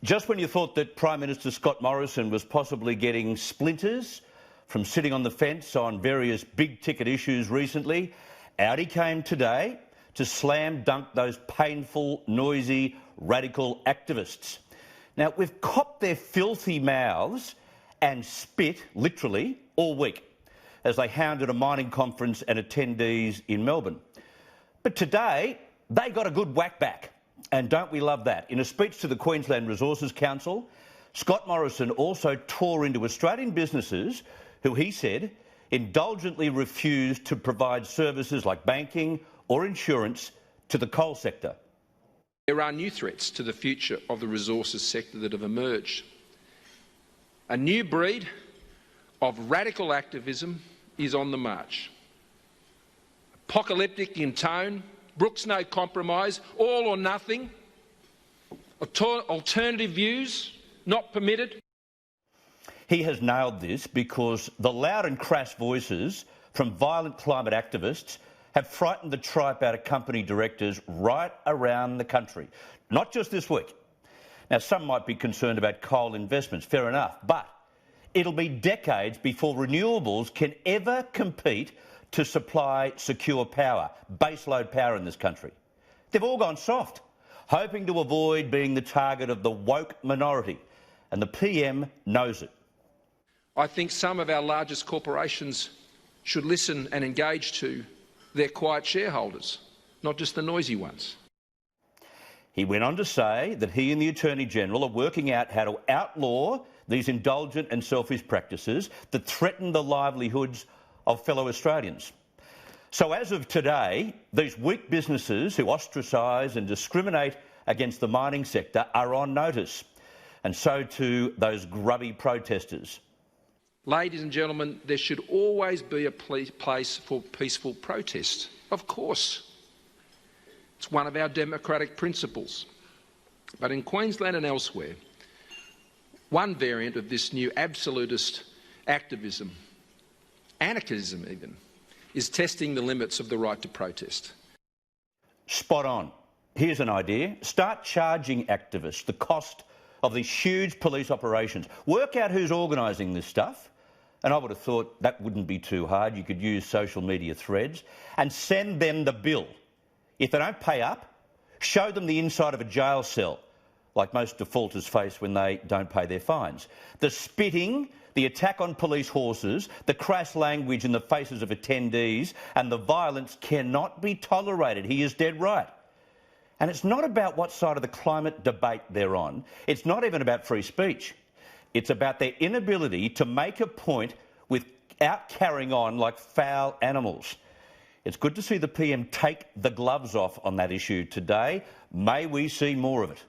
Just when you thought that Prime Minister Scott Morrison was possibly getting splinters from sitting on the fence on various big-ticket issues recently, out he came today to slam dunk those painful, noisy, radical activists. Now, we've copped their filthy mouths and spit, literally, all week as they hounded a mining conference and attendees in Melbourne. But today, they got a good whack back. And don't we love that? In a speech to the Queensland Resources Council, Scott Morrison also tore into Australian businesses who, he said, indulgently refused to provide services like banking or insurance to the coal sector. There are new threats to the future of the resources sector that have emerged. A new breed of radical activism is on the march. Apocalyptic in tone, brooks no compromise, all or nothing, alternative views not permitted. He has nailed this because the loud and crass voices from violent climate activists have frightened the tripe out of company directors right around the country, not just this week. Now, some might be concerned about coal investments, fair enough, but it'll be decades before renewables can ever compete to supply secure power, baseload power in this country. They've all gone soft, hoping to avoid being the target of the woke minority, and the PM knows it. I think some of our largest corporations should listen and engage to their quiet shareholders, not just the noisy ones. He went on to say that he and the Attorney-General are working out how to outlaw these indulgent and selfish practices that threaten the livelihoods of fellow Australians. So as of today, these weak businesses who ostracise and discriminate against the mining sector are on notice, and so too those grubby protesters. Ladies and gentlemen, there should always be a place for peaceful protest. Of course. It's one of our democratic principles. But in Queensland and elsewhere, one variant of this new absolutist activism, anarchism even, is testing the limits of the right to protest. Spot on. Here's an idea. Start charging activists the cost of these huge police operations. Work out who's organising this stuff. And I would have thought that wouldn't be too hard. You could use social media threads and send them the bill. If they don't pay up, show them the inside of a jail cell, like most defaulters face when they don't pay their fines. The spitting, the attack on police horses, the crass language in the faces of attendees, and the violence cannot be tolerated. He is dead right. And it's not about what side of the climate debate they're on. It's not even about free speech. It's about their inability to make a point without carrying on like foul animals. It's good to see the PM take the gloves off on that issue today. May we see more of it.